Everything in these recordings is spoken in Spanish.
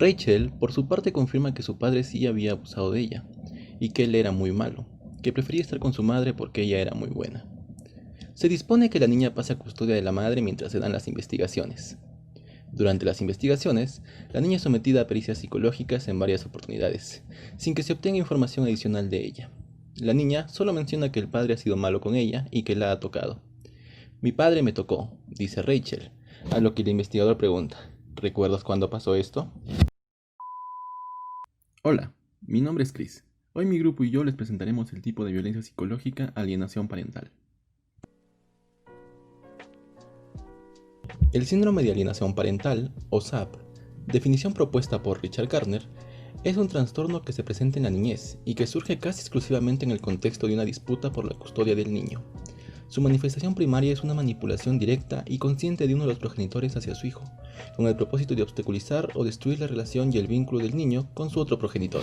Rachel, por su parte, confirma que su padre sí había abusado de ella, y que él era muy malo, que prefería estar con su madre porque ella era muy buena. Se dispone que la niña pase a custodia de la madre mientras se dan las investigaciones. Durante las investigaciones, la niña es sometida a pericias psicológicas en varias oportunidades, sin que se obtenga información adicional de ella. La niña solo menciona que el padre ha sido malo con ella y que la ha tocado. Mi padre me tocó, dice Rachel, a lo que el investigador pregunta, ¿recuerdas cuándo pasó esto? Hola, mi nombre es Chris. Hoy mi grupo y yo les presentaremos el tipo de violencia psicológica alienación parental. El síndrome de alienación parental, o SAP, definición propuesta por Richard Gardner, es un trastorno que se presenta en la niñez y que surge casi exclusivamente en el contexto de una disputa por la custodia del niño. Su manifestación primaria es una manipulación directa y consciente de uno de los progenitores hacia su hijo, con el propósito de obstaculizar o destruir la relación y el vínculo del niño con su otro progenitor.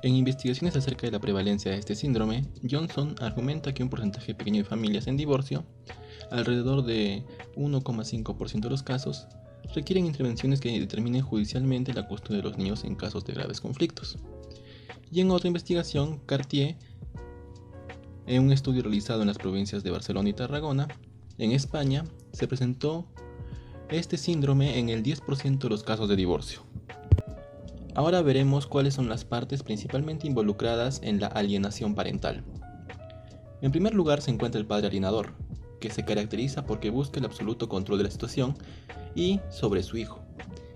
En investigaciones acerca de la prevalencia de este síndrome, Johnson argumenta que un porcentaje pequeño de familias en divorcio, alrededor de 1,5% de los casos, requieren intervenciones que determinen judicialmente la custodia de los niños en casos de graves conflictos. Y en otra investigación, Cartier, en un estudio realizado en las provincias de Barcelona y Tarragona, en España, se presentó este síndrome en el 10% de los casos de divorcio. Ahora veremos cuáles son las partes principalmente involucradas en la alienación parental. En primer lugar se encuentra el padre alienador, que se caracteriza porque busca el absoluto control de la situación y sobre su hijo,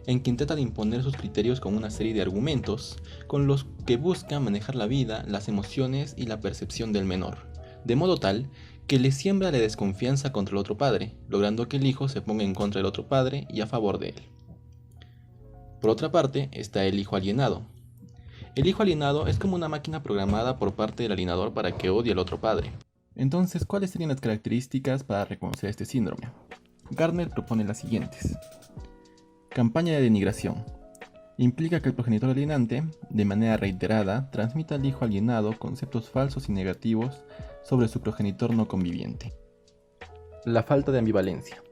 en quien trata de imponer sus criterios con una serie de argumentos con los que busca manejar la vida, las emociones y la percepción del menor, de modo tal que le siembra la desconfianza contra el otro padre, logrando que el hijo se ponga en contra del otro padre y a favor de él. Por otra parte, está el hijo alienado. El hijo alienado es como una máquina programada por parte del alienador para que odie al otro padre. Entonces, ¿cuáles serían las características para reconocer este síndrome? Gardner propone las siguientes. Campaña de denigración. Implica que el progenitor alienante, de manera reiterada, transmita al hijo alienado conceptos falsos y negativos sobre su progenitor no conviviente. La falta de ambivalencia.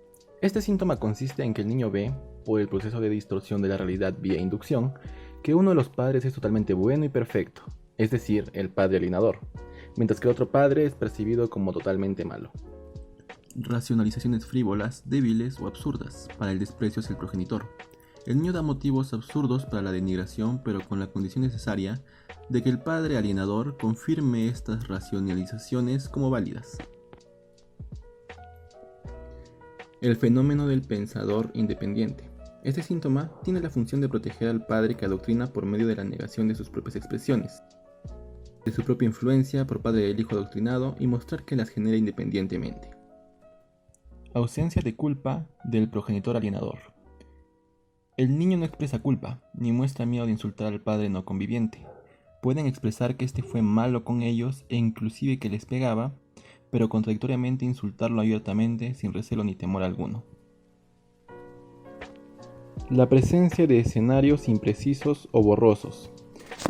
Este síntoma consiste en que el niño ve, por el proceso de distorsión de la realidad vía inducción, que uno de los padres es totalmente bueno y perfecto, es decir, el padre alienador, mientras que el otro padre es percibido como totalmente malo. Racionalizaciones frívolas, débiles o absurdas para el desprecio hacia el progenitor. El niño da motivos absurdos para la denigración, pero con la condición necesaria de que el padre alienador confirme estas racionalizaciones como válidas. El fenómeno del pensador independiente. Este síntoma tiene la función de proteger al padre que adoctrina por medio de la negación de sus propias expresiones, de su propia influencia por parte del hijo adoctrinado y mostrar que las genera independientemente. Ausencia de culpa del progenitor alienador. El niño no expresa culpa, ni muestra miedo de insultar al padre no conviviente. Pueden expresar que este fue malo con ellos e inclusive que les pegaba, pero contradictoriamente insultarlo abiertamente sin recelo ni temor alguno. La presencia de escenarios imprecisos o borrosos.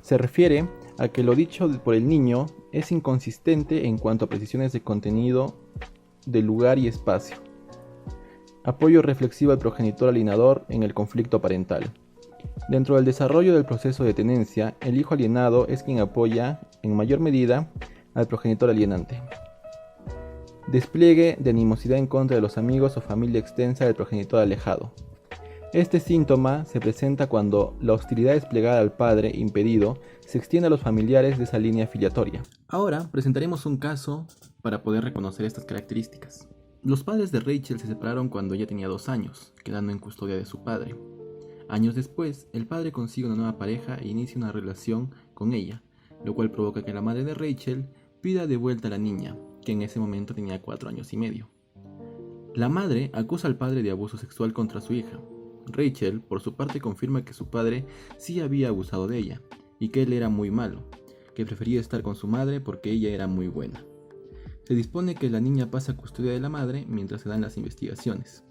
Se refiere a que lo dicho por el niño es inconsistente en cuanto a precisiones de contenido, de lugar y espacio. Apoyo reflexivo al progenitor alienador en el conflicto parental. Dentro del desarrollo del proceso de tenencia, el hijo alienado es quien apoya, en mayor medida, al progenitor alienante. Despliegue de animosidad en contra de los amigos o familia extensa del progenitor alejado. Este síntoma se presenta cuando la hostilidad desplegada al padre impedido se extiende a los familiares de esa línea filiatoria. Ahora presentaremos un caso para poder reconocer estas características. Los padres de Rachel se separaron cuando ella tenía 2 años, quedando en custodia de su padre. Años después, el padre consigue una nueva pareja e inicia una relación con ella, lo cual provoca que la madre de Rachel pida de vuelta a la niña, que en ese momento tenía 4 años y medio. La madre acusa al padre de abuso sexual contra su hija. Rachel, por su parte, confirma que su padre sí había abusado de ella, y que él era muy malo, que prefería estar con su madre porque ella era muy buena. Se dispone que la niña pase a custodia de la madre mientras se dan las investigaciones.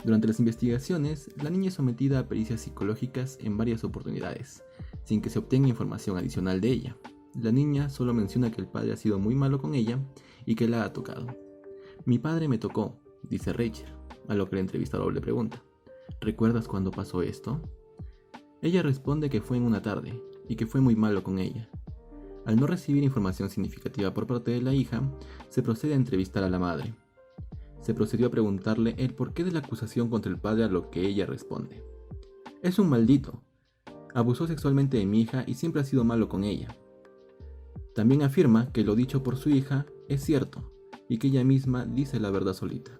Durante las investigaciones, la niña es sometida a pericias psicológicas en varias oportunidades, sin que se obtenga información adicional de ella. La niña solo menciona que el padre ha sido muy malo con ella y que la ha tocado. Mi padre me tocó, dice Rachel, a lo que el entrevistador le pregunta, ¿Recuerdas cuando pasó esto? Ella responde que fue en una tarde y que fue muy malo con ella. Al no recibir información significativa por parte de la hija, se procede a entrevistar a la madre. Se procedió a preguntarle el porqué de la acusación contra el padre, a lo que ella responde: es un maldito. Abusó sexualmente de mi hija y siempre ha sido malo con ella. También afirma que lo dicho por su hija es cierto y que ella misma dice la verdad solita.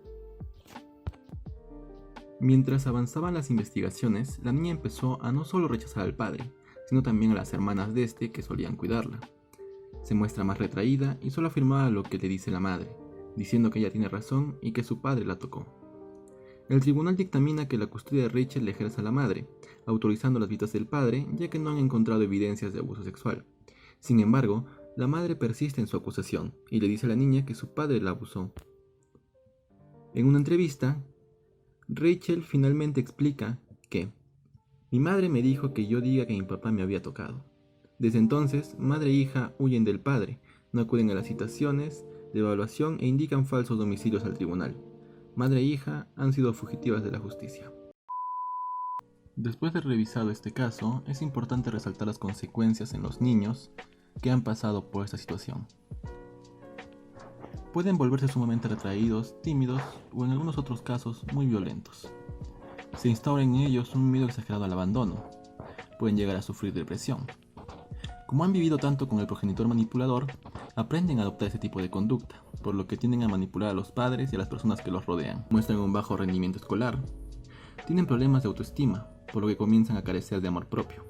Mientras avanzaban las investigaciones, la niña empezó a no solo rechazar al padre, sino también a las hermanas de este que solían cuidarla. Se muestra más retraída y solo afirmaba lo que le dice la madre, diciendo que ella tiene razón y que su padre la tocó. El tribunal dictamina que la custodia de Rachel le ejerza a la madre, autorizando las visitas del padre, ya que no han encontrado evidencias de abuso sexual. Sin embargo, la madre persiste en su acusación y le dice a la niña que su padre la abusó. En una entrevista, Rachel finalmente explica que mi madre me dijo que yo diga que mi papá me había tocado. Desde entonces, madre e hija huyen del padre, no acuden a las citaciones de evaluación e indican falsos domicilios al tribunal. Madre e hija han sido fugitivas de la justicia. Después de revisado este caso, es importante resaltar las consecuencias en los niños que han pasado por esta situación. Pueden volverse sumamente retraídos, tímidos o en algunos otros casos muy violentos. Se instaura en ellos un miedo exagerado al abandono. Pueden llegar a sufrir depresión. Como han vivido tanto con el progenitor manipulador, aprenden a adoptar ese tipo de conducta, por lo que tienden a manipular a los padres y a las personas que los rodean. Muestran un bajo rendimiento escolar. Tienen problemas de autoestima, por lo que comienzan a carecer de amor propio.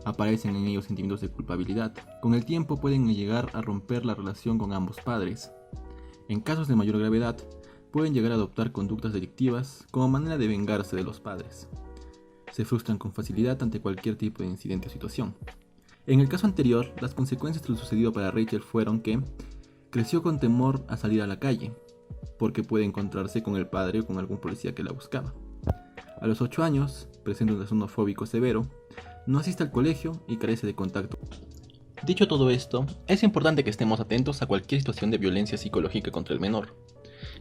Aparecen en ellos sentimientos de culpabilidad. Con el tiempo pueden llegar a romper la relación con ambos padres. En casos de mayor gravedad, pueden llegar a adoptar conductas delictivas como manera de vengarse de los padres. Se frustran con facilidad ante cualquier tipo de incidente o situación. En el caso anterior, las consecuencias de lo sucedido para Rachel fueron que creció con temor a salir a la calle, porque puede encontrarse con el padre o con algún policía que la buscaba. A los 8 años, presenta un trastorno fóbico severo, no asiste al colegio y carece de contacto. Dicho todo esto, es importante que estemos atentos a cualquier situación de violencia psicológica contra el menor,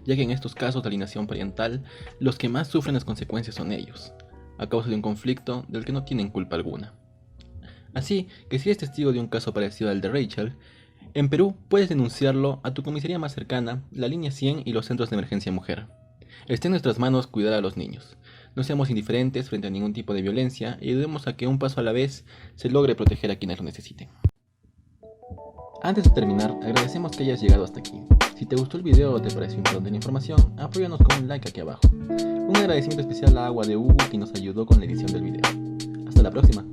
ya que en estos casos de alienación parental, los que más sufren las consecuencias son ellos, a causa de un conflicto del que no tienen culpa alguna. Así que si eres testigo de un caso parecido al de Rachel, en Perú puedes denunciarlo a tu comisaría más cercana, la línea 100 y los centros de emergencia mujer. Está en nuestras manos cuidar a los niños. No seamos indiferentes frente a ningún tipo de violencia y ayudemos a que un paso a la vez se logre proteger a quienes lo necesiten. Antes de terminar, agradecemos que hayas llegado hasta aquí. Si te gustó el video o te pareció importante la información, apóyanos con un like aquí abajo. Un agradecimiento especial a Agua de Hugo, que nos ayudó con la edición del video. Hasta la próxima.